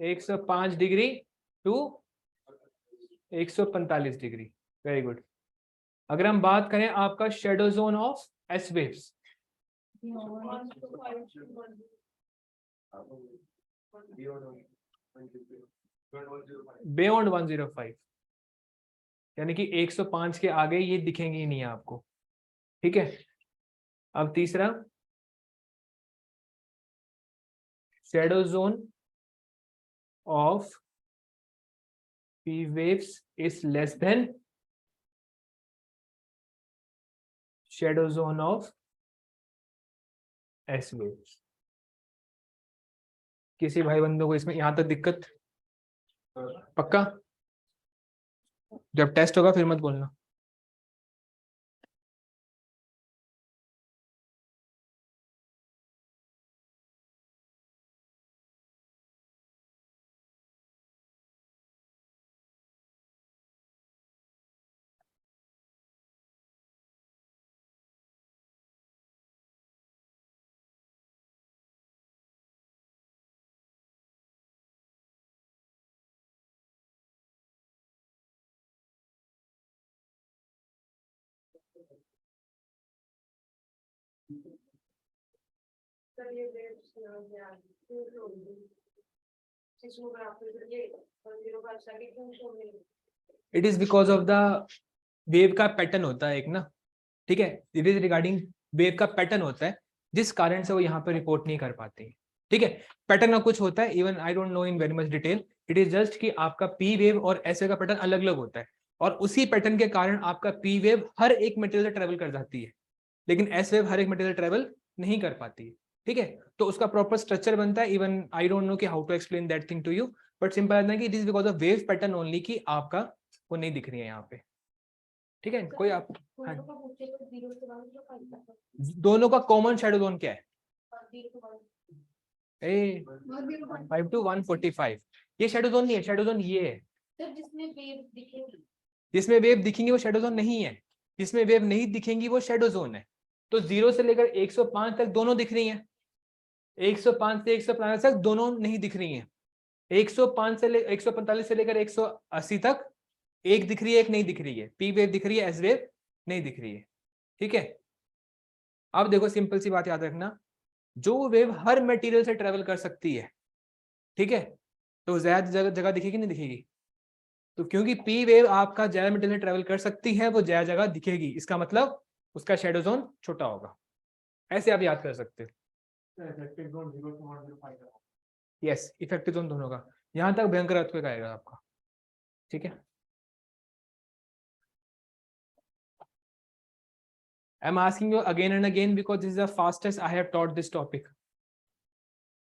105 degree to 145 degree. Very good. अगर हम बात करें आपका shadow zone of S waves, beyond 105, यानी कि 105 के आगे ये दिखेंगे ही नहीं आपको, ठीक है। अब तीसरा, shadow zone of P waves is less than shadow zone of S waves. किसी भाई बंधु को इसमें यहां तक दिक्कत? पक्का? जब टेस्ट होगा फिर मत बोलना। It is because of the wave का पैटर्न होता है एक ना, ठीक है, इट इज रिगार्डिंग वेव का पैटर्न होता है जिस कारण से वो यहाँ पर रिपोर्ट नहीं कर पाती, ठीक है। पैटर्न का कुछ होता है, even I don't no in very much detail, it is just कि आपका पी वेव और एस वेव का पैटर्न अलग अलग होता है, और उसी पैटर्न के कारण आपका पी वेव हर एक मटेरियल से ट्रेवल कर जाती है, लेकिन एस वेव हर एक मटेरियल ट्रेवल नहीं कर पाती है, ठीक है। तो उसका प्रॉपर स्ट्रक्चर बनता है, इवन आई डोंट नो कि how to explain that thing to you, but simple है कि it is because of wave pattern only कि आपका वो नहीं दिख रही है यहाँ पे, ठीक है। कोई आप हाँ। दोनों का कॉमन शेडो जोन क्या है? 5 to 145। ये शेडो जोन नहीं है, शेडो जोन ये है। जिसमें वेव दिखेंगी वो शेडो जोन नहीं है, जिसमें वेव नहीं दिखेंगी वो शेडो जोन है। तो 0 से लेकर 105 तक दोनों दिख रही हैं, 105 से 150 तक दोनों नहीं दिख रही हैं, 105 से 145 से लेकर 180 तक एक दिख रही है, एक नहीं दिख रही है, पी वेव दिख रही है, एस वेव नहीं दिख रही है, ठीक है। अब देखो सिंपल सी बात याद रखना, जो वेव हर मटेरियल से ट्रेवल कर सकती है, ठीक है, तो ज्यादा जगह दिखेगी नहीं दिखेगी? तो क्योंकि पी वेव आपका ज्यादा मटेरियल से ट्रेवल कर सकती है, वो ज्यादा जगह दिखेगी, इसका मतलब उसका शेडो जोन छोटा होगा। ऐसे आप याद कर सकते हो। यस, इफेक्टिव जोन दोनों का, यहां तक भयंकर अर्थक्वेक आएगा आपका, ठीक है। I'm asking you again and again because this is the fastest I have taught this topic,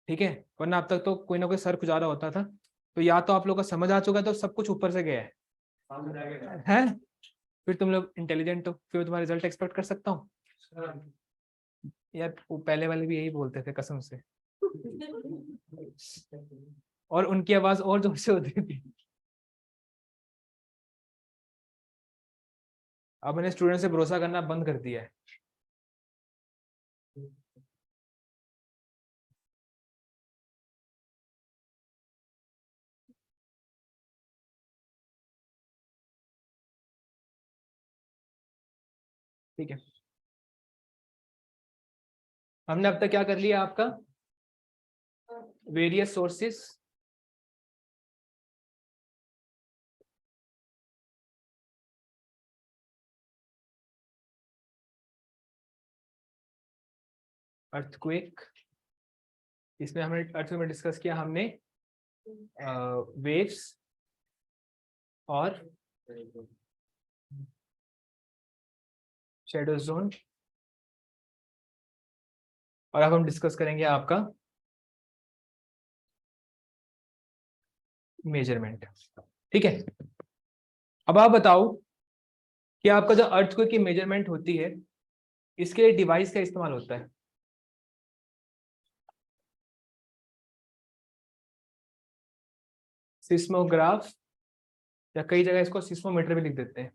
ठीक है, वरना अब तक तो कोई ना कोई सर खुजारा होता था। तो या तो आप लोग का समझ आ चुका है, तो सब कुछ ऊपर से गया है? फिर तुम लोग इंटेलिजेंट हो, फिर तुम्हारा रिजल्ट एक्सपेक्ट कर सकता हूँ यार। वो पहले वाले भी यही बोलते थे कसम से, और उनकी आवाज और जोर से होती थी। अब मैंने स्टूडेंट से भरोसा करना बंद कर दिया है। ठीक है, हमने अब तक क्या कर लिया आपका? वेरियस सोर्सेस, अर्थक्वेक, इसमें हमने अर्थक्वेक में डिस्कस किया हमने वेव्स और शेडो जोन, और अब हम डिस्कस करेंगे आपका मेजरमेंट, ठीक है। अब आप बताओ कि आपका जो अर्थक्वेक की मेजरमेंट होती है, इसके लिए डिवाइस का इस्तेमाल होता है। सिस्मोग्राफ, या कई जगह इसको सिस्मोमीटर भी लिख देते हैं,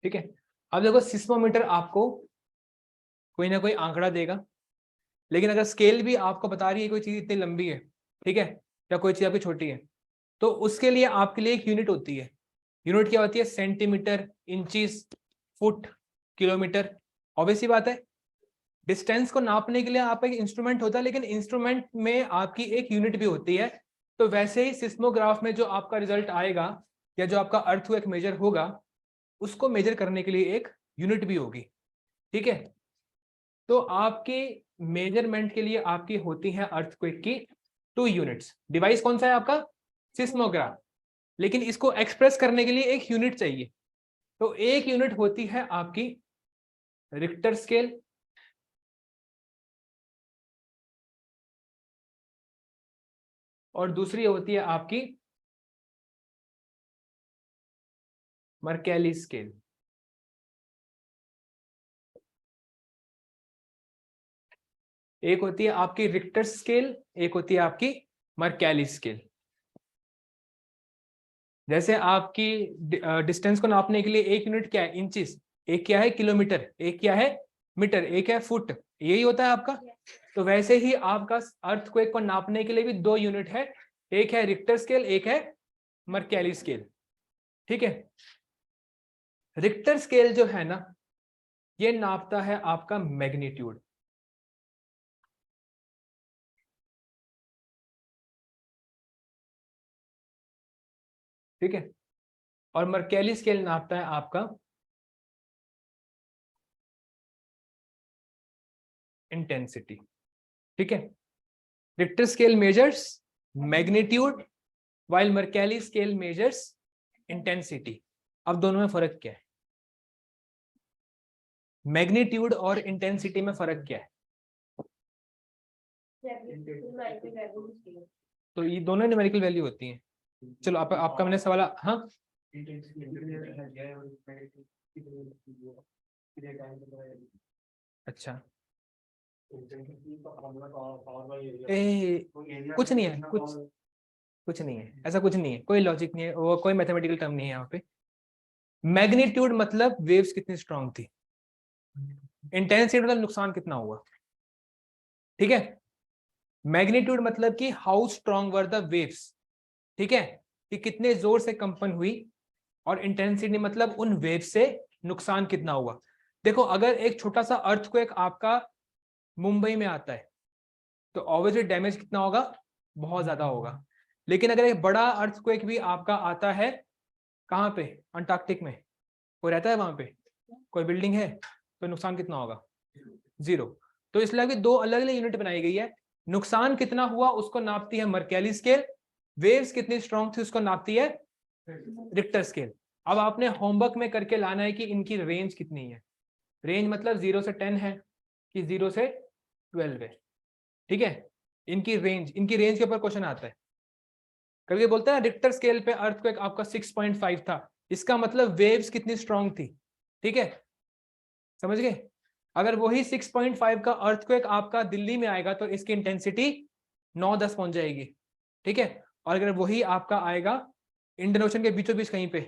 ठीक है। अब देखो सिस्मोमीटर आपको कोई ना कोई आंकड़ा देगा, लेकिन अगर स्केल भी आपको बता रही है कोई चीज इतनी लंबी है, ठीक है, या कोई चीज आपकी छोटी है, तो उसके लिए आपके लिए एक यूनिट होती है। यूनिट क्या होती है? Centimetre, inches, foot, kilometre. Obvious सी बात है, डिस्टेंस को नापने के लिए आपका एक इंस्ट्रूमेंट होता है, लेकिन इंस्ट्रूमेंट में आपकी एक यूनिट भी होती है। तो वैसे ही सिस्मोग्राफ में जो आपका रिजल्ट आएगा, या जो आपका अर्थक्वेक मेजर होगा, उसको मेजर करने के लिए एक यूनिट भी होगी, ठीक है। तो आपके मेजरमेंट के लिए आपकी होती है अर्थक्वेक की 2 यूनिट्स। डिवाइस कौन सा है आपका? सिस्मोग्राफ। लेकिन इसको एक्सप्रेस करने के लिए एक यूनिट चाहिए। तो एक यूनिट होती है आपकी रिक्टर स्केल, और दूसरी होती है आपकी मर्कैली स्केल। एक होती है आपकी रिक्टर स्केल, एक होती है आपकी मर्कैली स्केल। जैसे आपकी डिस्टेंस को नापने के लिए एक यूनिट क्या है, इंचेस, एक क्या है किलोमीटर, एक क्या है मीटर, एक है फुट, यही होता है आपका। तो वैसे ही आपका अर्थक्वेक को नापने के लिए भी दो यूनिट है, एक है रिक्टर स्केल, एक है मर्कैली स्केल। ठीक है, रिक्टर स्केल जो है ना, ये नापता है आपका मैग्नीट्यूड। ठीक है, और मर्कैली स्केल नापता है आपका इंटेंसिटी। ठीक है, Richter scale measures magnitude while Mercalli scale measures intensity। अब दोनों में फर्क क्या है, मैग्नीट्यूड और इंटेंसिटी में फर्क क्या है? तो ये दोनों न्यूमेरिकल वैल्यू होती हैं। चलो आपका मैंने सवाल, हाँ अच्छा, कुछ नहीं है, कुछ नहीं है, ऐसा कुछ नहीं है, कोई लॉजिक नहीं है, वो कोई मैथमेटिकल टर्म नहीं है यहाँ पे। मैग्नीट्यूड मतलब वेव्स कितनी स्ट्रांग थी, इंटेंसिटी मतलब नुकसान कितना हुआ। ठीक है, मैग्नीट्यूड मतलब कि how strong were the waves. ठीक है, कि कितने जोर से कंपन हुई, और इंटेंसिटी मतलब उन वेव से नुकसान कितना हुआ। देखो, अगर एक छोटा सा अर्थक्वेक आपका मुंबई में आता है तो ऑब्वियसली डैमेज कितना होगा, बहुत ज्यादा होगा। लेकिन अगर एक बड़ा अर्थक्वेक भी आपका आता है, कहाँ पे, अंटार्कटिक में, कोई रहता है वहां पे, कोई बिल्डिंग है, तो नुकसान कितना होगा, 0। तो इसलिए अभी दो अलग अलग यूनिट बनाई गई है। नुकसान कितना हुआ उसको नापती है मर्कैली स्केल, वेव्स कितनी स्ट्रांग थी उसको नापती है रिक्टर स्केल। अब आपने होमवर्क में करके लाना है कि इनकी रेंज कितनी है। रेंज मतलब 0 से 10 है कि 0 से 12 है। ठीक है, इनकी रेंज के ऊपर क्वेश्चन आता है। कभी बोलता है रिक्टर स्केल पे अर्थक्वेक आपका 6.5 था, इसका मतलब वेव्स कितनी स्ट्रांग थी। ठीक है, समझ गए। अगर वही 6.5 का अर्थक्वेक आपका दिल्ली में आएगा तो इसकी इंटेंसिटी 9-10 पहुंच जाएगी। ठीक है, और अगर वही आपका आएगा इंडियन ओशन के बीचों बीच कहीं पे,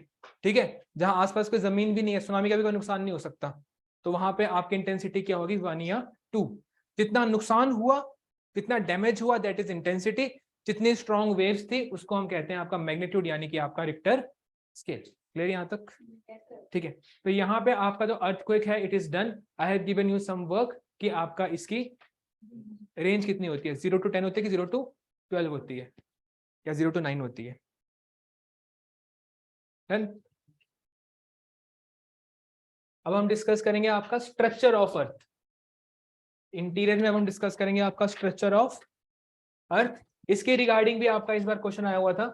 ठीक है, जहां आसपास कोई जमीन भी नहीं है, सुनामी का भी कोई नुकसान नहीं हो सकता, तो वहां पे आपकी इंटेंसिटी क्या होगी, 1 या 2। जितना नुकसान हुआ, जितना डैमेज हुआ, दैट इज इंटेंसिटी। जितनी स्ट्रॉन्ग वेव्स थी उसको हम कहते हैं आपका मैग्नीट्यूड, यानी कि आपका रिक्टर स्केल। क्लियर यहाँ तक? ठीक है, तो यहाँ पे आपका जो अर्थक्वेक है it is done. I have given you some work कि आपका इसकी रेंज कितनी होती है, 0 to 10 होती है कि 0 to 12 होती है, या 0 to 9 होती है। डन। अब हम डिस्कस करेंगे आपका स्ट्रक्चर ऑफ अर्थ। इंटीरियर में अब हम डिस्कस करेंगे आपका स्ट्रक्चर ऑफ अर्थ। इसके रिगार्डिंग भी आपका इस बार क्वेश्चन आया हुआ था।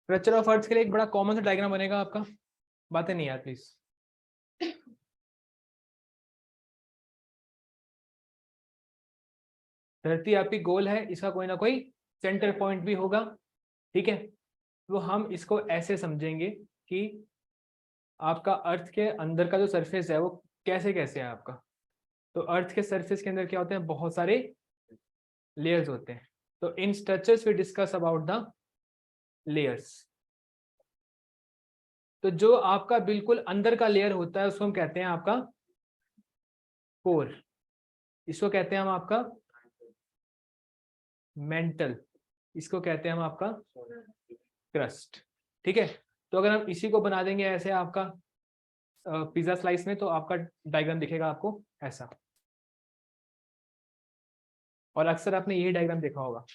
स्ट्रक्चर ऑफ अर्थ के लिए एक बड़ा कॉमन सा डायग्राम बनेगा आपका, बातें नहीं यार प्लीज। धरती आपकी गोल है, इसका कोई ना कोई सेंटर पॉइंट भी होगा। ठीक है, तो हम इसको ऐसे समझेंगे कि आपका अर्थ के अंदर का जो सरफेस है वो कैसे कैसे है आपका। तो अर्थ के सरफेस के अंदर क्या होते हैं, बहुत सारे लेयर्स होते हैं। तो इन structures we discuss about the layers. तो जो आपका बिल्कुल अंदर का लेयर होता है उसको हम कहते हैं आपका कोर, इसको कहते हैं हम आपका मेंटल, इसको कहते हैं हम आपका क्रस्ट। ठीक है, तो अगर हम इसी को बना देंगे ऐसे आपका पिज्जा स्लाइस में, तो आपका डायग्राम दिखेगा आपको ऐसा, और अक्सर आपने यही डायग्राम देखा होगा।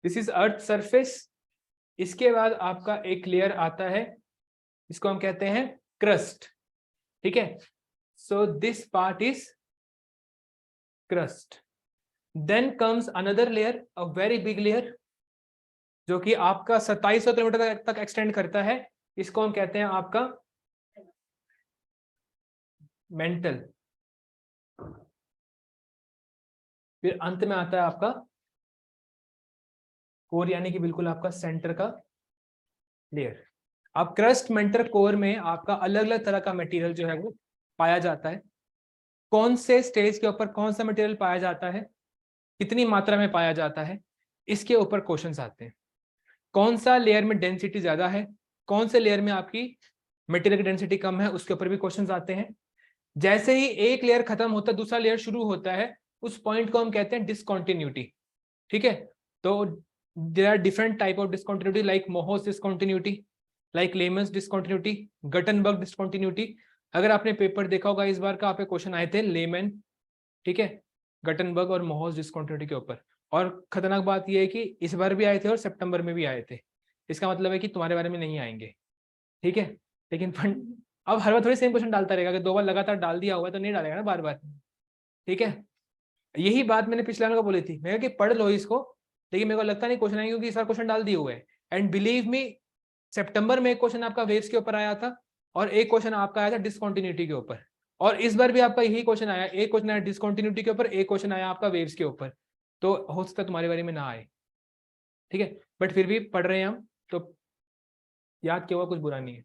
This is earth surface. इसके बाद आपका एक लेयर आता है, इसको हम कहते हैं क्रस्ट, ठीक है। So this part is crust. Then comes another layer, a very big layer, जो कि आपका 2700 किलोमीटर तक एक्सटेंड करता है। इसको हम कहते हैं आपका मेंटल। फिर अंत में आता है आपका कोर, यानी कि बिल्कुल आपका सेंटर का लेयर। अब क्रस्ट, मेंटल, कोर में आपका अलग अलग तरह का मटेरियल जो है वो पाया जाता है। कौन से स्टेज के ऊपर कौन सा मटेरियल पाया जाता है, कितनी मात्रा में पाया जाता है, इसके ऊपर क्वेश्चंस आते हैं। कौन सा लेयर में डेंसिटी ज्यादा है, कौन से लेयर में आपकी मटेरियल की डेंसिटी कम है, उसके ऊपर भी क्वेश्चंस आते हैं। जैसे ही एक लेयर खत्म होता है दूसरा लेयर शुरू होता है, उस पॉइंट को हम कहते हैं डिसकंटिन्यूटी, ठीक है। तो there are different type of discontinuity, like Moho's discontinuity, like Lehmann's discontinuity, Gutenberg discontinuity. अगर आपने पेपर देखा होगा इस बार का, आप पे क्वेश्चन आए थे लेमन, ठीक है, गटनबर्ग और मोहोस डिसकंटिन्यूटी के ऊपर। और खतरनाक बात यह है कि इस बार भी आए थे और सितंबर में भी आए थे। इसका मतलब है कि तुम्हारे बारे में नहीं आएंगे, ठीक है। लेकिन अब हर बार थोड़ी सेम क्वेश्चन डालता रहेगा, अगर 2 बार लगातार डाल दिया हुआ तो नहीं डालेगा ना बार बार, ठीक है। यही बात मैंने पिछले वाले को बोली थी, मैं कि पढ़ लो इसको, लेकिन मेरे को लगता नहीं क्वेश्चन आएंगे, क्योंकि इस बार क्वेश्चन डाल दिए हुए हैं। एंड बिलीव मी, सितंबर में एक क्वेश्चन आपका वेव्स के ऊपर आया था और एक क्वेश्चन आपका आया था डिसकंटिन्यूटी के ऊपर, और इस बार भी आपका यही क्वेश्चन आया, एक क्वेश्चन आया डिसकंटिन्यूटी के ऊपर, एक क्वेश्चन आया आपका वेव्स के ऊपर। तो हो सकता है तुम्हारे बारे में ना आए, ठीक है, बट फिर भी पढ़ रहे हैं हम, तो याद किया हुआ कुछ बुरा नहीं है।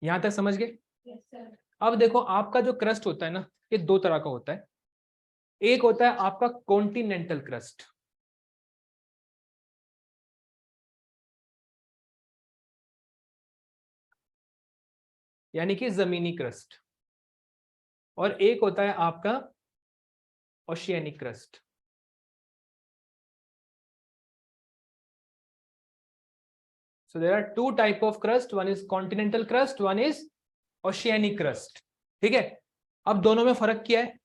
यहां तक समझ गए? Yes, sir. अब देखो, आपका जो क्रस्ट होता है ना, ये 2 तरह का होता है। एक होता है आपका कॉन्टिनेंटल क्रस्ट, यानी कि जमीनी क्रस्ट, और एक होता है आपका oceanic crust. So there are 2 type of crust, one is continental crust, one is oceanic crust, ठीक है। अब दोनों में फर्क क्या है?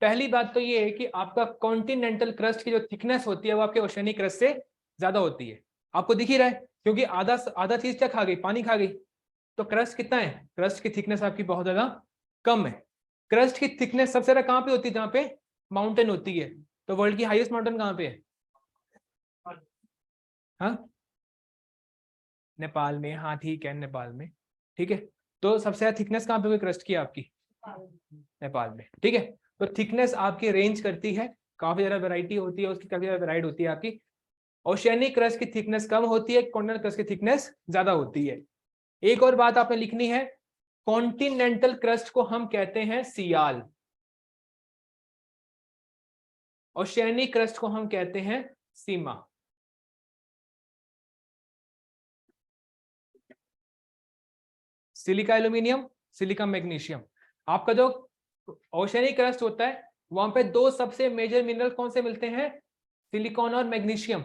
पहली बात तो ये है कि आपका कॉन्टिनेंटल क्रस्ट की जो थिकनेस होती है वो आपके ओशियनिक क्रस्ट से ज्यादा होती है। आपको दिख ही रहा है, क्योंकि आधा चीज क्या खा गई, पानी खा गई। तो क्रस्ट कितना है, क्रस्ट की थिकनेस आपकी बहुत ज्यादा कम है। क्रस्ट की थिकनेस सबसे ज्यादा कहां पे होती है, जहां पे माउंटेन होती है। तो वर्ल्ड की हाईएस्ट माउंटेन कहां पे है? हाँ, नेपाल में। हाँ ठीक है, नेपाल में, ठीक है। तो सबसे ज्यादा थिकनेस कहां पे हुई क्रस्ट की आपकी? नेपाल में, ठीक है। तो थिकनेस आपकी रेंज करती है, काफी ज्यादा वैरायटी होती है उसकी, काफी ज्यादा वैरायटी होती है आपकी। ओशियनिक क्रस्ट की थिकनेस कम होती है, कॉन्टिनेंटल क्रस्ट की थिकनेस ज्यादा होती है। एक और बात आपने लिखनी है, कॉन्टिनेंटल क्रस्ट को हम कहते हैं सियाल, ओशियनिक क्रस्ट को हम कहते हैं sima. Silica aluminium, silica magnesium. आपका जो ओशियनिक क्रस्ट होता है वहां पे 2 सबसे मेजर मिनरल कौन से मिलते हैं, सिलिकॉन और मैग्नीशियम।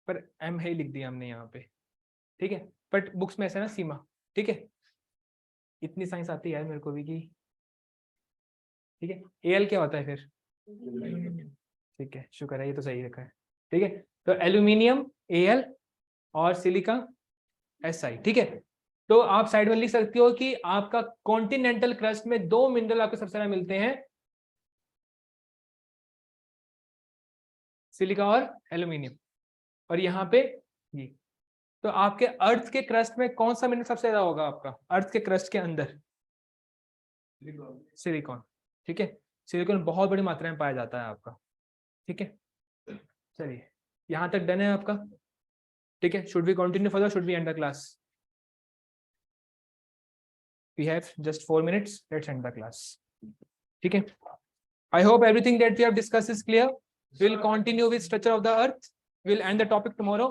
पर एम है लिख दिया हमने यहाँ पे, ठीक है, बट बुक्स में ऐसा ना सीमा, ठीक है। इतनी साइंस आती है मेरे को भी कि, ठीक है। एल क्या होता है फिर? ठीक है, शुक्र है, ये तो सही रखा है, ठीक है। तो एल्यूमिनियम Al और सिलिका Si, ठीक है। तो आप साइड में लिख सकते हो कि आपका कॉन्टिनेंटल क्रस्ट में 2 मिनरल आपको सबसे ज्यादा मिलते हैं, सिलिका और एल्यूमिनियम, और यहाँ पे ये। तो आपके अर्थ के क्रस्ट में कौन सा मिनरल सबसे ज्यादा होगा आपका अर्थ के क्रस्ट के अंदर? सिलिकॉन, ठीक है। सिलिकॉन बहुत बड़ी मात्रा में पाया जाता है आपका, ठीक है। चलिए, यहां तक डन है आपका, ठीक है। Should we continue further, should we end the class? We have just 4 minutes. Let's end the class. Okay. I hope everything that we have discussed is clear. We'll continue with structure of the earth. We'll end the topic tomorrow.